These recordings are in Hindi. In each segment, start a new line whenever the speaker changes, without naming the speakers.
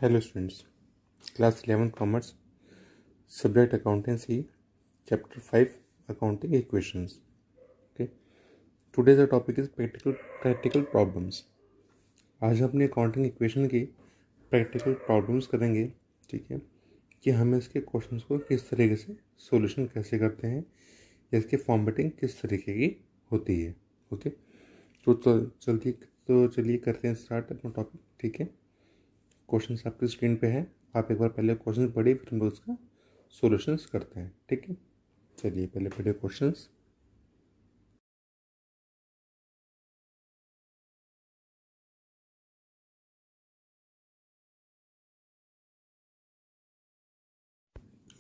Hello students, class 11 commerce, subject accountancy, chapter 5 accounting equations. Okay, today's the topic is practical problems. आज हम अपने अकाउंटिंग इक्वेशन की प्रैक्टिकल प्रॉब्लम्स करेंगे. ठीक है, कि हम इसके क्वेश्चंस को किस तरीके से सॉल्यूशन कैसे करते हैं या इसकी फॉर्मेटिंग किस तरीके की होती है. ओके, तो चलिए करते हैं स्टार्ट अपना टॉपिक. ठीक है, क्वेश्चंस आपकी स्क्रीन पे है, आप एक बार पहले क्वेश्चन पढ़िए, फिर हम लोग उसका सॉल्यूशंस करते हैं. ठीक है, चलिए पहले पढ़िए क्वेश्चंस.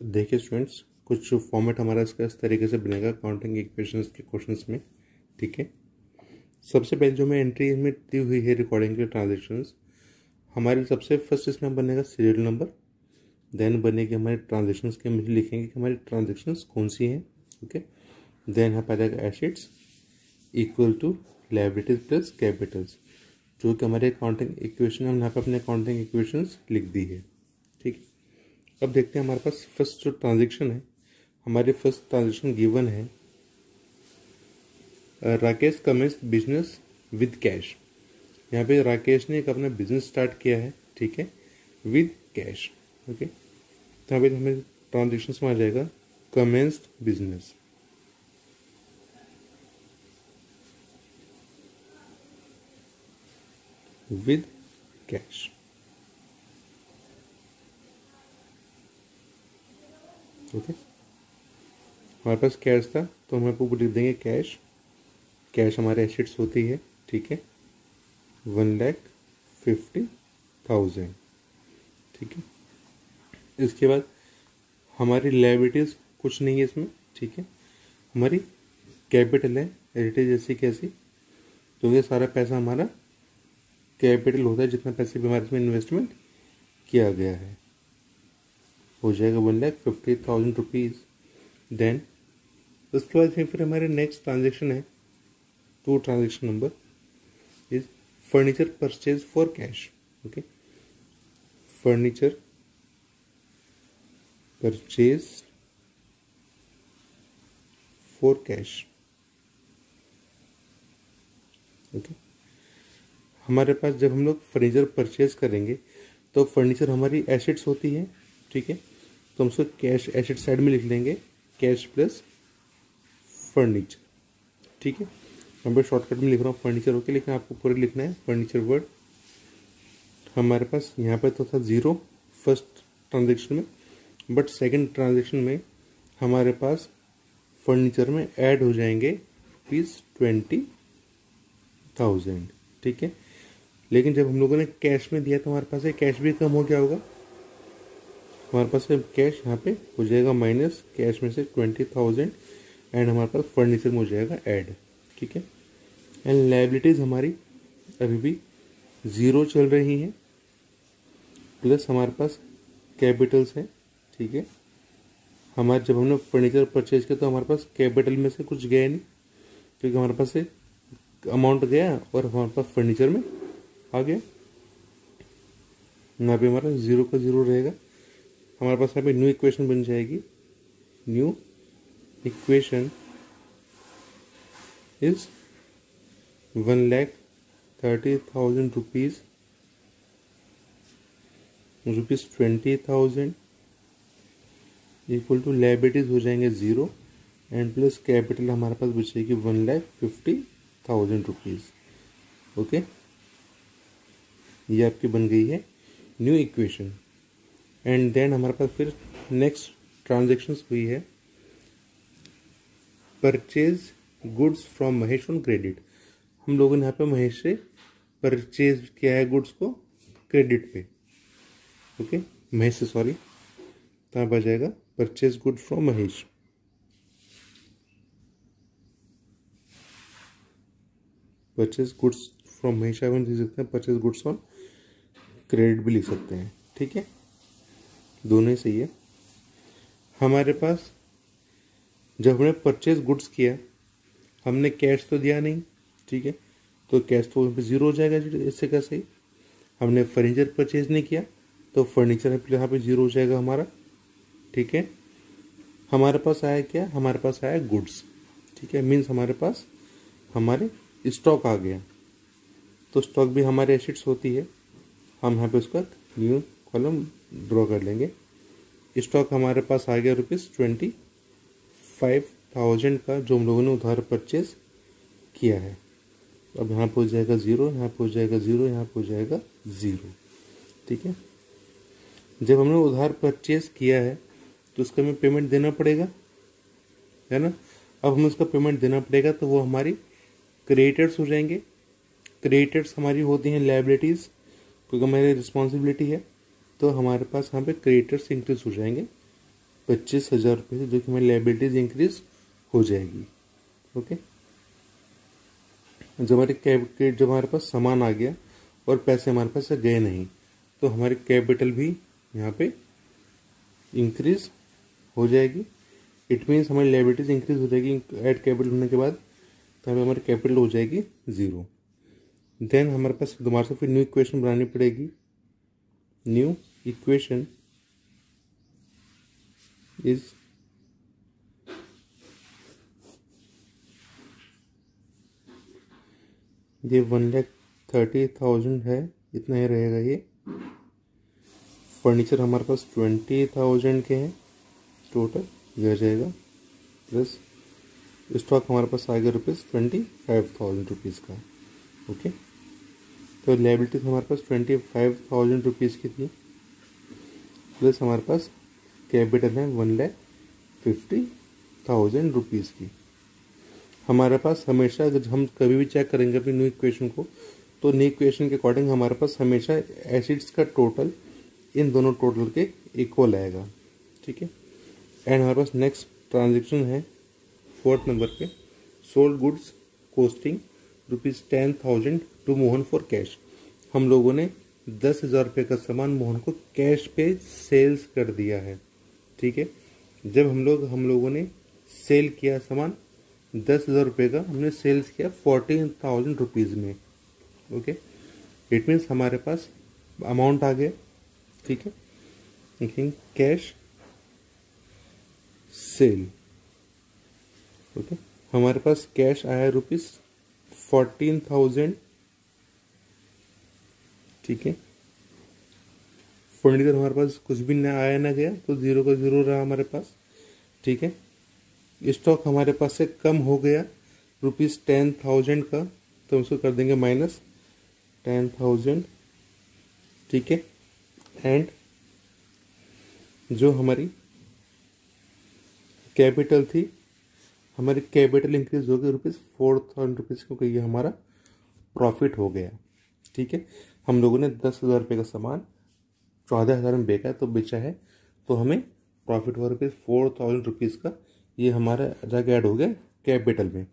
देखिए स्टूडेंट्स, कुछ फॉर्मेट हमारा इसका इस तरीके से बनेगा अकाउंटिंग इक्वेशंस के क्वेश्चंस में. ठीक है, सबसे पहले जो मैं एंट्री में दी हुई है रिकॉर्डिंग के ट्रांजेक्शन्स, हमारे सबसे फर्स्ट इसमें बनेगा सीरियल नंबर, देन बनेगी हमारे ट्रांजेक्शन्स के, मुझे लिखेंगे कि हमारी ट्रांजेक्शन्स कौन सी हैं. ओके, देन यहाँ पर आ जाएगा assets equal to liabilities plus capitals, जो कि हमारे अकाउंटिंग इक्वेशन, हम यहाँ पर अपने अकाउंटिंग इक्वेशंस लिख दी है. ठीक है, अब देखते हैं हमारे पास फर्स्ट जो ट्रांजेक्शन है, हमारे फर्स्ट ट्रांजेक्शन गिवन है Rakesh commences business with cash. यहाँ पे राकेश ने एक अपना बिजनेस स्टार्ट किया है. ठीक है, विद कैश. ओके, तो यहाँ पे हमें ट्रांजेक्शन में आ जाएगा commenced business with cash. Okay, हमारे पास कैश था तो हम आपको लिख देंगे कैश. कैश हमारे एसेट्स होती है. ठीक है, 1,50,000. ठीक है, इसके बाद हमारी लायबिलिटीज कुछ नहीं है इसमें. ठीक है, हमारी कैपिटल है हेरिटेज ऐसी कैसी, तो ये सारा पैसा हमारा कैपिटल होता है, जितना पैसे भी हमारे इसमें इन्वेस्टमेंट किया गया है, हो जाएगा 1,50,000 रुपीज़. देन उसके बाद फिर हमारे नेक्स्ट ट्रांजेक्शन है, two transaction number is furniture purchase for cash. Okay, furniture purchase for cash. Okay, हमारे पास जब हम लोग फर्नीचर परचेज करेंगे तो फर्नीचर हमारी एसेट्स होती है. ठीक है, तो हम उसको कैश एसेट साइड में लिख लेंगे, कैश प्लस फर्नीचर. ठीक है, मैं पे शॉर्टकट में लिख रहा हूँ फर्नीचर. ओके, लेकिन आपको पूरे लिखना है फर्नीचर वर्ड. हमारे पास यहाँ पे तो था जीरो फर्स्ट ट्रांजेक्शन में, बट सेकंड ट्रांजेक्शन में हमारे पास फर्नीचर में ऐड हो जाएंगे ₹20,000. ठीक है, लेकिन जब हम लोगों ने कैश में दिया तो हमारे पास कैश भी कम हो गया होगा. हमारे पास कैश यहाँ पे हो जाएगा माइनस, कैश में से 20,000 एंड हमारे पास फर्नीचर में हो जाएगा ऐड. ठीक है, एंड लायबिलिटीज हमारी अभी भी ज़ीरो चल रही हैं, प्लस हमारे पास कैपिटल्स है. ठीक है, हमारे जब हमने फर्नीचर परचेज किया तो हमारे पास कैपिटल में से कुछ गया नहीं, क्योंकि हमारे पास अमाउंट गया और हमारे पास फर्नीचर में आ गया. यहाँ पे हमारा जीरो का जीरो रहेगा. हमारे पास यहाँ पे न्यू इक्वेशन बन जाएगी. New equation is 1,30,000 rupees 20,000 equal to liabilities हो जाएंगे ज़ीरो एंड प्लस कैपिटल हमारे पास बचेगी 1,50,000 रुपीज़. ओके, ये आपकी बन गई है न्यू इक्वेशन. एंड देन हमारे पास फिर नेक्स्ट ट्रांजेक्शन्स हुई है purchase goods from Mahesh on credit. हम लोगों ने यहाँ पे महेश से परचेज किया है गुड्स को क्रेडिट पे. ओके, महेश से सॉरी, तो यहाँ पर जाएगा purchase good from Mahesh. Purchase goods from Mahesh आप लिख सकते हैं, परचेज गुड्स ऑन क्रेडिट भी लिख सकते हैं. ठीक है, दोनों ही सही है. हमारे पास जब हमने परचेज गुड्स किया, हमने कैश तो दिया नहीं. ठीक है, तो कैश तो ज़ीरो हो जाएगा. इससे कैसे, हमने फर्नीचर परचेज नहीं किया तो फर्नीचर यहाँ पे जीरो हो जाएगा हमारा, ठीक है। हमारे पास आया क्या, हमारे पास आया गुड्स, ठीक है, मीन्स हमारे पास हमारे स्टॉक आ गया। तो स्टॉक भी हमारे एसेट्स होती है, हम यहाँ पे उसका न्यू कॉलम ड्रॉ कर लेंगे। स्टॉक हमारे पास आ गया ₹25,000 का, जो हम लोगों ने उधार परचेज किया है। अब यहाँ पे हो जाएगा ज़ीरो, यहाँ पे हो जाएगा ज़ीरो, यहाँ पे हो जाएगा ज़ीरो, ठीक है। जब हमने उधार परचेज किया है तो उसका हमें पेमेंट देना पड़ेगा, है ना। अब हमें उसका पेमेंट देना पड़ेगा तो वो हमारी क्रेडिटर्स हो जाएंगे। क्रेडिटर्स हमारी होती हैं लायबिलिटीज़, क्योंकि हमारी रिस्पॉन्सिबिलिटी है, तो हमारे पास यहाँ पे क्रेडिटर्स इंक्रीज हो जाएंगे 25,000 रुपये से, जो कि हमारी लायबिलिटीज इंक्रीज हो जाएगी। ओके, जब हमारे पास सामान आ गया और पैसे हमारे पास से गए नहीं, तो हमारी कैपिटल भी यहाँ पे इंक्रीज हो जाएगी। इट मीन्स हमारी लायबिलिटीज इंक्रीज हो जाएगी ऐड कैपिटल होने के बाद, तो हमें हमारी कैपिटल हो जाएगी ज़ीरो। देन हमारे पास दोबारा से फिर न्यू इक्वेशन बनानी पड़ेगी। न्यू इक्वेशन इज ये 1,30,000 है, इतना ही रहेगा ये। फर्नीचर हमारे पास 20,000 के हैं टोटल, यह जाएगा प्लस स्टॉक हमारे पास आ गया ₹25,000 का। ओके, तो लायबिलिटीज हमारे पास 25,000 रुपीज़ की थी, प्लस हमारे पास कैपिटल है 1,50,000 रुपीज़ की। हमारे पास हमेशा, अगर हम कभी भी चेक करेंगे अपनी न्यू इक्वेशन को, तो न्यू इक्वेशन के अकॉर्डिंग हमारे पास हमेशा एसिड्स का टोटल इन दोनों टोटल के इक्वल आएगा, ठीक है। एंड हमारे पास नेक्स्ट ट्रांजेक्शन है 4th नंबर पे, sold goods costing ₹10,000 to Mohan for cash. हम लोगों ने 10,000 रुपये का सामान मोहन को कैश पे सेल्स कर दिया है, ठीक है। जब हम लोगों ने सेल किया सामान 10,000 रुपये का, हमने सेल्स किया 14,000 रुपीज़ में। ओके, इट मीन्स हमारे पास अमाउंट आ गया, ठीक है। लेकिन कैश सेल, ओके, हमारे पास कैश आया ₹14,000, ठीक है। फर्नीचर हमारे पास कुछ भी ना आया ना गया, तो ज़ीरो का ज़ीरो रहा हमारे पास, ठीक है। स्टॉक हमारे पास से कम हो गया ₹10,000 का, तो हम उसको कर देंगे -10,000, ठीक है। एंड जो हमारी कैपिटल थी, हमारी कैपिटल इंक्रीज हो गई ₹4,000, क्योंकि ये हमारा प्रॉफिट हो गया, ठीक है। हम लोगों ने 10,000 रुपये का सामान 14,000 में बेचा तो तो हमें प्रॉफिट हुआ ₹4,000 का, ये हमारा जाके ऐड हो गया कैपिटल में।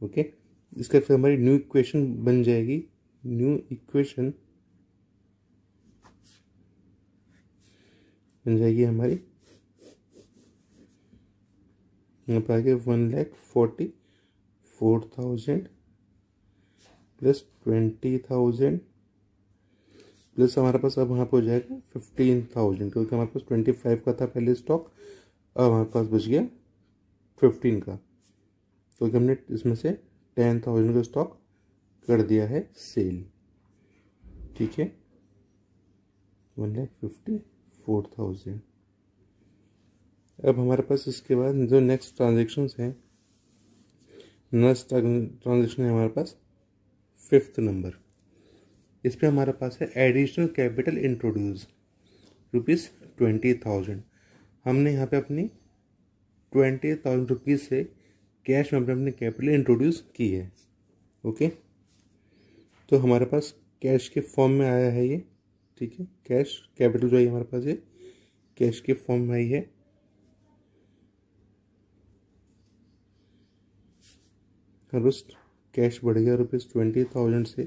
ओके, इसके फिर हमारी न्यू इक्वेशन बन जाएगी। न्यू इक्वेशन बन जाएगी हमारी, यहाँ पर आ गया 1,44,000 प्लस 20,000 प्लस हमारे पास अब यहाँ पर हो जाएगा 15,000, क्योंकि हमारे पास 25 का था पहले स्टॉक, अब हमारे पास बच गया 15 का, क्योंकि हमने इसमें से 10,000 का स्टॉक कर दिया है सेल, ठीक है। 1,54,000। अब हमारे पास इसके बाद जो नेक्स्ट ट्रांजेक्शन है, नेक्स्ट ट्रांजेक्शन है हमारे पास 5th नंबर। इस पर हमारे पास है एडिशनल कैपिटल इंट्रोड्यूस ₹20,000। हमने यहाँ पे अपनी 20,000 रुपीज़ से कैश में अपने कैपिटल इंट्रोड्यूस की है। ओके, तो हमारे पास कैश के फॉर्म में आया है ये, ठीक है। कैश कैपिटल जो है हमारे पास ये कैश के फॉर्म में आई है। कैश बढ़ गया ₹20,000 से,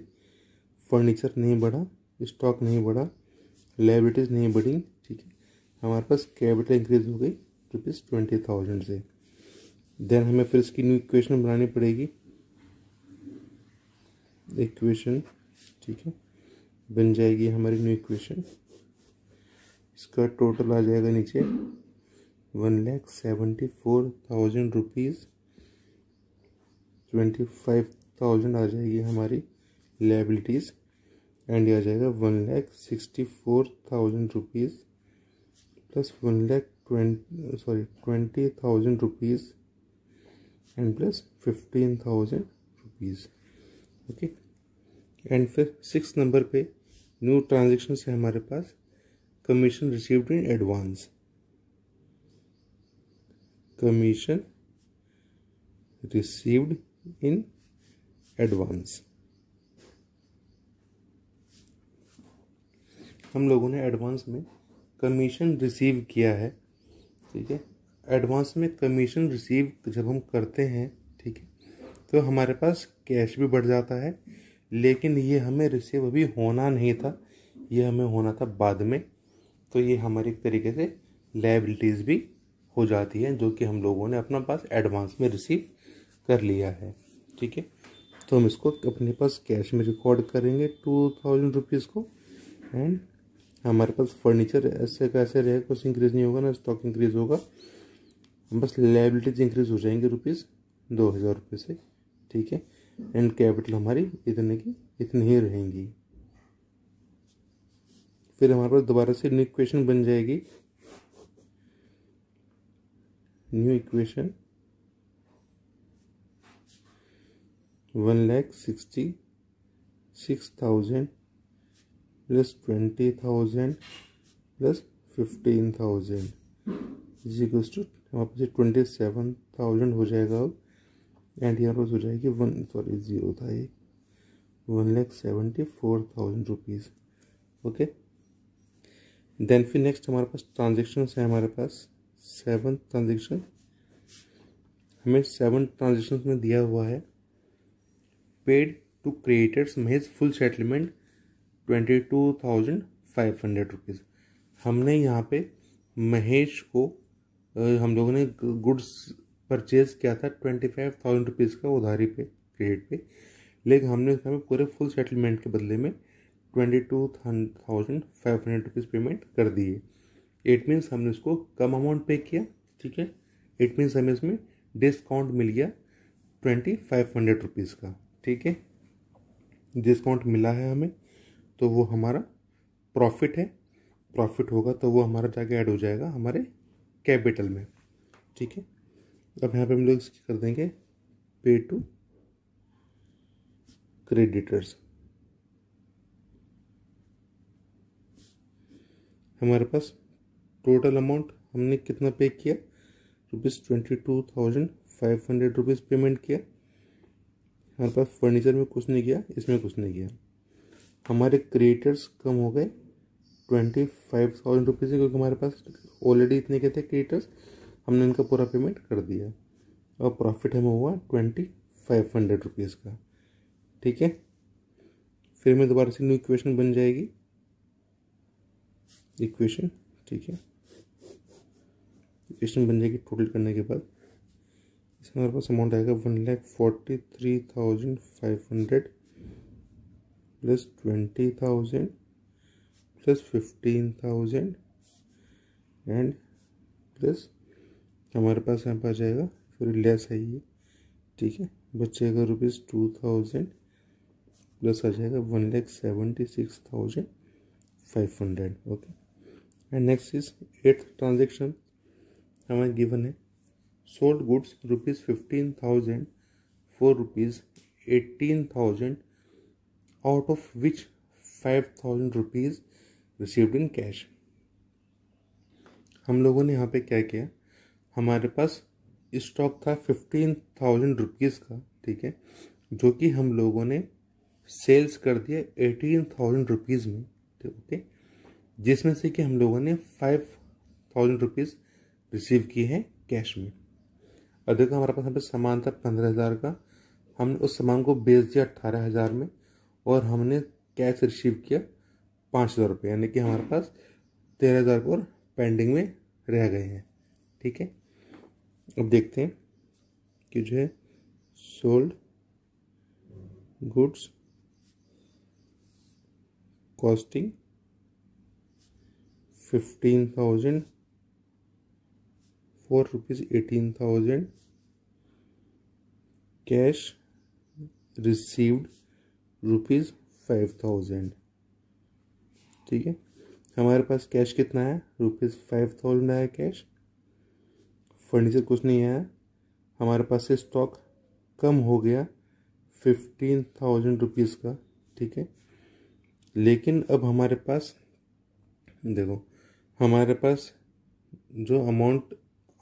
फर्नीचर नहीं बढ़ा, स्टॉक नहीं बढ़ा, लायबिलिटीज नहीं बढ़ी, ठीक है। हमारे पास कैपिटल इंक्रीज हो गई ₹20,000 से। देन हमें फिर इसकी न्यू इक्वेशन बनानी पड़ेगी। इक्वेशन, ठीक है, बन जाएगी हमारी न्यू इक्वेशन। इसका टोटल आ जाएगा नीचे 1,74,000 रुपीज़। 25,000 आ जाएगी हमारी लायबिलिटीज़ एंड ये आ जाएगा 1,64,000 rupees plus 20,000 rupees and plus 15,000 rupees. Okay, and फिर 6 नंबर पे न्यू ट्रांजेक्शन है हमारे पास commission received in advance. Commission received in advance, हम लोगों ने एडवांस में कमीशन रिसीव किया है। ठीक है, एडवांस में कमीशन रिसीव जब हम करते हैं, ठीक है, तो हमारे पास कैश भी बढ़ जाता है, लेकिन ये हमें रिसीव अभी होना नहीं था, ये हमें होना था बाद में। तो ये हमारी एक तरीके से लायबिलिटीज़ भी हो जाती है, जो कि हम लोगों ने अपना पास एडवांस में रिसीव कर लिया है। ठीक है, तो हम इसको अपने पास कैश में रिकॉर्ड करेंगे 2,000 रुपीज़ को। एंड हमारे पास फर्नीचर ऐसे का ऐसे रहेगा, कुछ इंक्रीज़ नहीं होगा ना स्टॉक इंक्रीज़ होगा, बस लायबिलिटीज इंक्रीज़ हो जाएंगे ₹2,000 से। ठीक है, एंड कैपिटल हमारी इतने की इतनी ही रहेंगी। फिर हमारे पास दोबारा से न्यू इक्वेशन बन जाएगी। New equation 1,66,000 plus 20,000 plus 15,000 is equals to हमारे पास 27,000 हो जाएगा अब। एंड यहाँ पर हो जाएगी जीरो था ये 1,74,000 रुपीज़। ओके, देन फिर नेक्स्ट हमारे पास ट्रांजेक्शन है, हमारे पास 7 ट्रांजेक्शन, हमें 7 ट्रांजेक्शन में दिया हुआ है paid to creditors Mahesh full settlement 22,500 rupees. हमने यहाँ पे महेश को हम लोगों ने गुड्स परचेज किया था 25,000 रुपीज़ का उधारी पे क्रेडिट पे, लेकिन हमने उसमें पूरे फुल सेटलमेंट के बदले में 22,500 रुपीज़ पेमेंट कर दिए। इट मीन्स हमने उसको कम अमाउंट पे किया। ठीक है, इट मीन्स हमें इसमें डिस्काउंट मिल गया 2,500 रुपीज़ का। ठीक है, डिस्काउंट मिला है हमें, तो वो हमारा प्रॉफिट है। प्रॉफिट होगा तो वो हमारा जाके ऐड हो जाएगा हमारे कैपिटल में। ठीक है, अब यहाँ पे हम लोग कर देंगे पे टू क्रेडिटर्स। हमारे पास टोटल अमाउंट हमने कितना पे किया, ₹22,500 रुपीज़ पेमेंट किया। हमारे पास फर्नीचर में कुछ नहीं किया, इसमें कुछ नहीं किया। हमारे क्रिएटर्स कम हो गए 25,000 रुपीज़ से, क्योंकि हमारे पास ऑलरेडी इतने के थे क्रिएटर्स, हमने इनका पूरा पेमेंट कर दिया। और प्रॉफिट हमें हुआ 2,500 रुपीज़ का। ठीक है, फिर में दोबारा से न्यू इक्वेशन बन जाएगी इक्वेशन। ठीक है, इक्वेशन बन जाएगी टोटल करने के बाद इसमें हमारे पास अमाउंट आएगा 1,43,500 प्लस 20,000 प्लस 15,000 एंड प्लस हमारे पास यहाँ पर आ जाएगा, सॉरी लेस है ये। ठीक है, बचेगा ₹2,000 प्लस आ जाएगा 1,76,500। Okay, and next is 8th transaction हमें गिवन है sold goods ₹15,000 for ₹18,000 out of which 5,000 rupees received in cash. हम लोगों ने यहाँ पे क्या किया, हमारे पास स्टॉक था 15,000 रुपीज़ का। ठीक है, जो कि हम लोगों ने सेल्स कर दिया 18,000 रुपीज़ में। ओके, जिसमें से कि हम लोगों ने 5,000 रुपीज़ रिसीव किए हैं कैश में। और देखो हमारे पास यहाँ पे सामान था 15,000 का, हमने उस सामान को बेच दिया 18,000 में, और हमने कैश रिसीव किया 5,000 रुपये, यानी कि हमारे पास 13,000 और पेंडिंग में रह गए हैं। ठीक है, अब देखते हैं कि जो है sold goods costing 15,000 for ₹18,000 cash received ₹5,000। ठीक है, हमारे पास कैश कितना है, ₹5,000 आया कैश। फर्नीचर कुछ नहीं आया, हमारे पास से स्टॉक कम हो गया 15,000 रुपीज़ का। ठीक है, लेकिन अब हमारे पास देखो, हमारे पास जो अमाउंट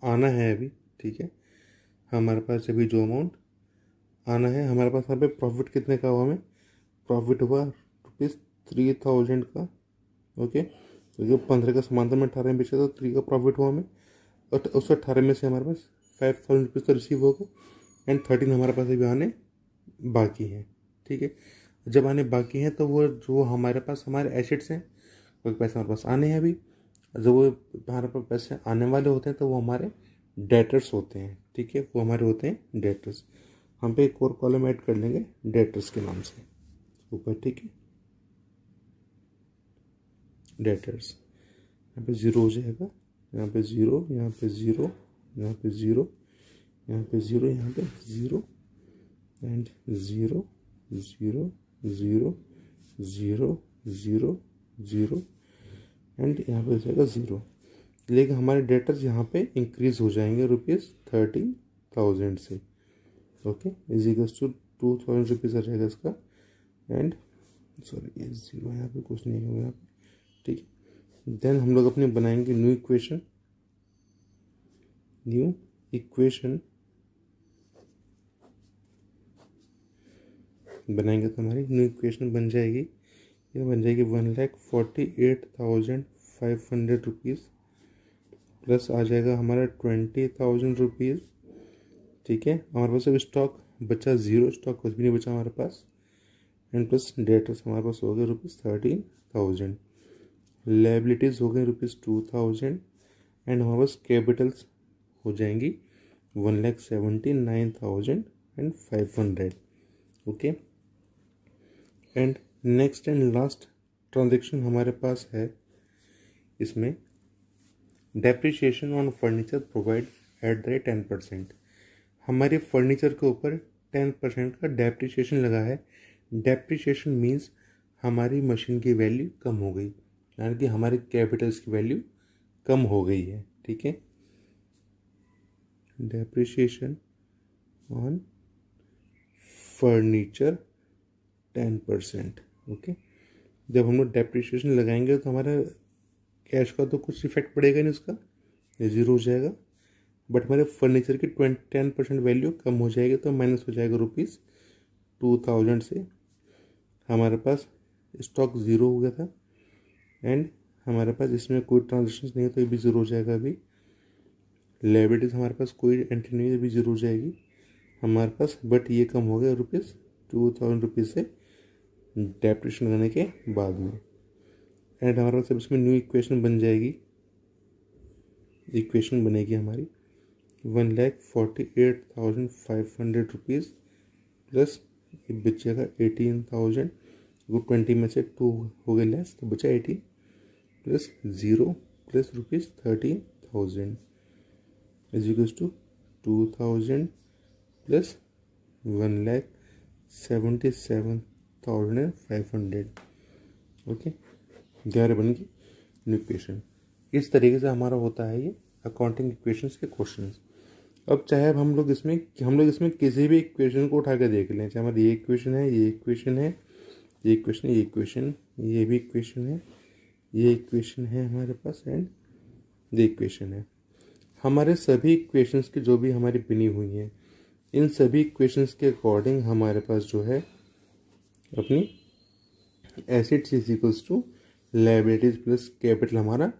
आना है अभी, ठीक है, हमारे पास अभी जो अमाउंट आना है, हमारे पास यहाँ पे प्रॉफिट कितने का हुआ, हमें प्रॉफिट हुआ ₹3,000 का। ओके, तो 15 का सामान था, मैं 18 में बेचा, तो 3 का प्रॉफिट हुआ हमें, और उस 18 में से हमारे पास 5,000 रुपीज़ तो रिसीव होगा, एंड 13 हमारे पास अभी आने बाकी हैं। ठीक है, जब आने बाकी हैं तो वो जो हमारे पास हमारे एसेट्स हैं, वो पैसे हमारे पास आने हैं अभी, जब वो हमारे पास पैसे आने वाले होते हैं तो वो हमारे डेटर्स होते हैं। ठीक है, वो हमारे होते हैं डेटर्स। हम पे एक और कॉलम ऐड कर लेंगे डेटर्स के नाम से ऊपर। ठीक है, डेटर्स, यहाँ पे 0 हो जाएगा, यहाँ पे 0, यहाँ पे 0, यहाँ पे 0, यहाँ पे 0, यहाँ पे 0, एंड 0 0 0 0 0 0, एंड यहाँ पे हो जाएगा 0। लेकिन हमारे डेटर्स यहाँ पे इंक्रीज हो जाएंगे ₹13,000 से। Okay, is equals to 2,000 rupees आ जाएगा इसका, एंड सॉरी ये 0 यहाँ पे कुछ नहीं होगा यहाँ पे। ठीक है, देन हम लोग अपने बनाएंगे न्यू इक्वेशन बनाएंगे तो हमारी न्यू इक्वेशन बन जाएगी, ये बन जाएगी 1,48,500 रुपीज़ प्लस आ जाएगा हमारा 20,000 रुपीज़। ठीक है, हमारे पास अब स्टॉक बचा 0, स्टॉक कुछ भी नहीं बचा हमारे पास, एंड प्लस डेटर्स हमारे पास हो गए ₹13,000, लायबिलिटीज़ हो गए ₹2,000, एंड हमारे पास कैपिटल्स हो जाएंगी 1,79,500। Okay, and next and last transaction हमारे पास है इसमें, depreciation on furniture provide at the rate 10%। हमारे फर्नीचर के ऊपर 10% का डेप्रिसिएशन लगा है। डेप्रिसिएशन मीन्स हमारी मशीन की वैल्यू कम हो गई, यानी कि हमारे कैपिटल्स की वैल्यू कम हो गई है। ठीक है, डेप्रिसिएशन ऑन फर्नीचर 10%। ओके, जब हम लोग डेप्रिसिएशन लगाएंगे तो हमारा कैश का तो कुछ इफेक्ट पड़ेगा नहीं, उसका ये 0 हो जाएगा, बट हमारे फर्नीचर की 10% वैल्यू कम हो जाएगी, तो माइनस हो जाएगा ₹2,000 से। हमारे पास स्टॉक 0 हो गया था, एंड हमारे पास इसमें कोई ट्रांजेक्शन नहीं है तो ये भी 0 हो जाएगा। अभी लायबिलिटीज हमारे पास कोई एंट्री नहीं है, अभी 0 हो जाएगी हमारे पास, बट ये कम हो गया ₹2,000 रुपीज़ से डेप्रिसिएशन करने के बाद में, एंड हमारे पास अब इसमें न्यू इक्वेशन बन जाएगी। इक्वेशन बनेगी हमारी 1,48,500 रुपीज़ प्लस ये बचेगा 18,000, वो 20 में से 2 हो गए लेस, तो बचा 18 plus 0 plus ₹13,000 is equals to 2,000 plus 1,77,500। Okay, 11 बन गई न्यू इक्वेशन। इस तरीके से हमारा होता है ये अकाउंटिंग इक्वेशंस के क्वेश्चंस। अब चाहे हम लोग इसमें किसी भी इक्वेशन को उठा के देख लें, चाहे हमारी ये इक्वेशन है, ये इक्वेशन है, ये इक्वेशन है, ये इक्वेशन, ये भी इक्वेशन है, ये इक्वेशन है हमारे पास, एंड ये इक्वेशन है। हमारे सभी इक्वेशंस की जो भी हमारी बनी हुई हैं, इन सभी इक्वेशंस के अकॉर्डिंग हमारे पास जो है अपनी assets is equals to liabilities plus capital हमारा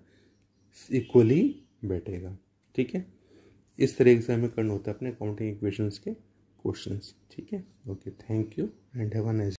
इक्वली बैठेगा। ठीक है, इस तरीके से हमें करना होता है अपने अकाउंटिंग इक्वेशंस के क्वेश्चंस। ठीक है, okay, thank you and have a nice